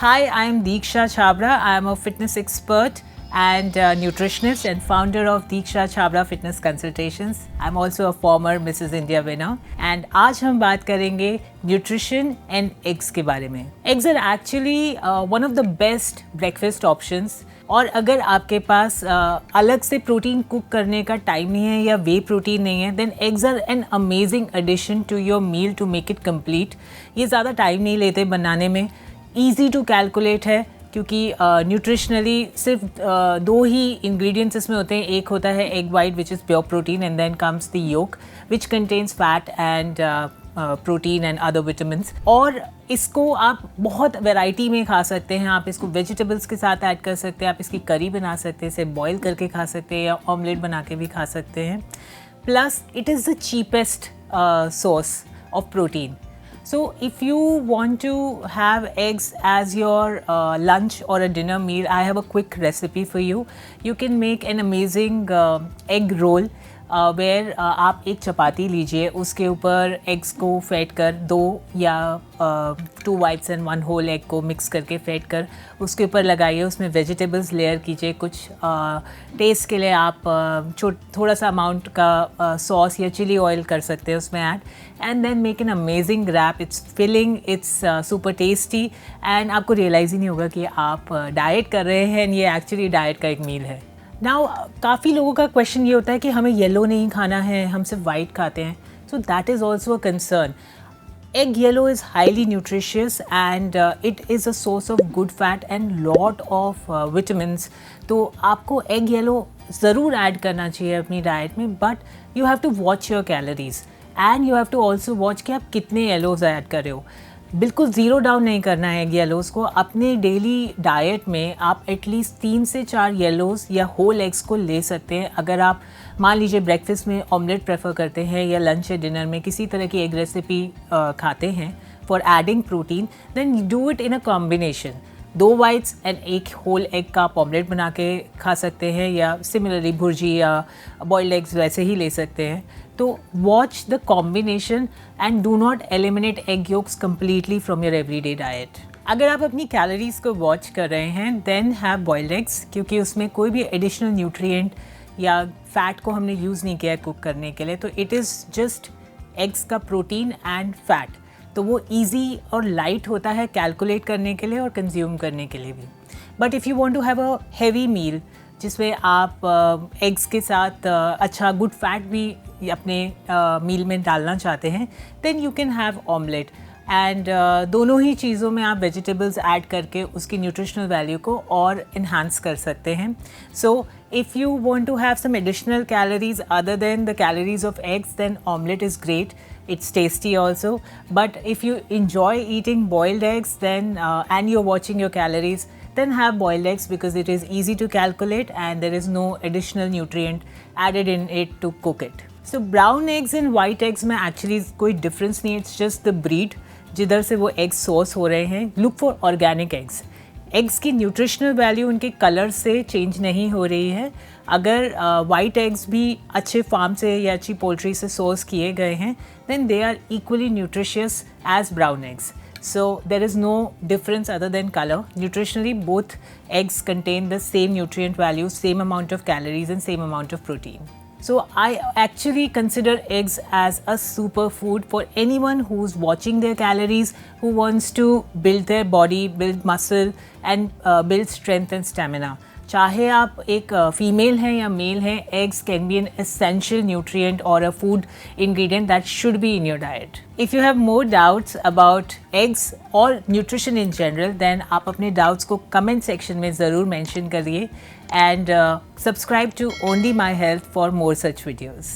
Hi, I'm Deeksha Chhabra. I'm a fitness expert and nutritionist and founder of Deeksha Chhabra Fitness Consultations. I'm also a former Mrs. India winner. And आज हम बात करेंगे nutrition and eggs के बारे में. Eggs are actually one of the best breakfast options. और अगर आपके पास अलग से प्रोटीन कुक करने का टाइम नहीं है या वे प्रोटीन नहीं है, then eggs are an amazing addition to your meal to make it complete. ये ज़्यादा टाइम नहीं लेते बनाने में, ईजी टू कैलकुलेट है क्योंकि न्यूट्रिशनली सिर्फ दो ही इंग्रेडिएंट्स इसमें होते हैं. एक होता है egg white which is pure protein and then comes the yolk which contains fat and protein and other vitamins. और इसको आप बहुत वैरायटी में खा सकते हैं. आप इसको वेजिटेबल्स के साथ ऐड कर सकते हैं, आप इसकी करी बना सकते हैं, इसे बॉईल करके खा सकते हैं या ऑमलेट बना के भी खा सकते हैं. Plus it is the cheapest source of protein. So if you want to have eggs as your lunch or a dinner meal, I have a quick recipe for you. You can make an amazing egg roll where आप एक चपाती लीजिए, उसके ऊपर eggs को फेंट कर, दो या 2 whites and 1 whole egg को मिक्स करके फेंट कर उसके ऊपर लगाइए. उसमें वेजिटेबल्स लेयर कीजिए. कुछ टेस्ट के लिए आप थोड़ा सा अमाउंट का सॉस या चिली ऑयल कर सकते हैं उसमें add. And then make an amazing wrap. It's filling, it's super tasty and आपको रियलाइज़ ही नहीं होगा कि आप डाइट कर रहे हैं. ये एक्चुअली डाइट का एक मील है. नाउ काफ़ी लोगों का क्वेश्चन ये होता है कि हमें येलो नहीं खाना है, हम सिर्फ वाइट खाते हैं. So that is also a concern. Egg yellow is highly nutritious and it is a source of good fat and lot of vitamins. तो आपको egg yellow ज़रूर ऐड करना चाहिए अपनी डाइट में, but you have to watch your calories and you have to also watch कि आप कितने येलोज ऐड कर रहे हो. बिल्कुल ज़ीरो डाउन नहीं करना है एग येलोज़ को. अपने डेली डाइट में आप एटलीस्ट 3 से 4 येलोज़ या होल एग्स को ले सकते हैं. अगर आप मान लीजिए ब्रेकफास्ट में ऑमलेट प्रेफर करते हैं या लंच या डिनर में किसी तरह की एग रेसिपी खाते हैं for adding protein, then do it in a combination. 2 whites and 1 whole egg का आप ऑमलेट बना के खा सकते हैं या सिमिलरली भुर्जी या बॉइल्ड एग्स वैसे ही ले सकते हैं. तो watch the combination and do not eliminate egg yolks completely from your everyday diet. अगर आप अपनी कैलोरीज को वॉच कर रहे हैं, देन हैव बॉइल्ड एग्स, क्योंकि उसमें कोई भी एडिशनल न्यूट्रिएंट या फैट को हमने यूज़ नहीं किया है कुक करने के लिए. तो इट इज़ जस्ट एग्स का प्रोटीन एंड फैट. तो वो ईजी और लाइट होता है कैलकुलेट करने के लिए और कंज्यूम करने के लिए भी. But if you want to have a heavy meal जिसमें आप एग्स के साथ अच्छा गुड फैट भी अपने मील में डालना चाहते हैं, then you can have omelette. And दोनों ही चीज़ों में आप वेजिटेबल्स ऐड करके उसकी न्यूट्रिशनल वैल्यू को और इन्हांस कर सकते हैं. सो if you want to have some additional calories other than the calories of eggs, then omelette is great. It's tasty also. But if you enjoy eating boiled eggs, then and you're watching your calories, then have boiled eggs because it is easy to calculate and there is no additional nutrient added in it to cook it. So brown eggs and white eggs में actually कोई difference नहीं. It's just the breed जिधर से वो eggs source हो रहे हैं. Look for organic eggs. Eggs की न्यूट्रिशनल वैल्यू उनके कलर से चेंज नहीं हो रही है. अगर वाइट एग्स भी अच्छे फार्म से या अच्छी पोल्ट्री से सोर्स किए गए हैं, then they are equally nutritious as brown eggs. So there is no difference other than color. Nutritionally, both eggs contain the same nutrient values, same amount of calories and same amount of protein. So I actually consider eggs as a superfood for anyone who's watching their calories, who wants to build their body, build muscle and build strength and stamina. चाहे आप एक female हैं या mail हैं, eggs can be an essential nutrient or a food ingredient that should be in your diet. If you have more doubts about eggs or nutrition in general, then आप अपने doubts को comment section में ज़रूर mention करिए and subscribe to Only My Health for more such videos.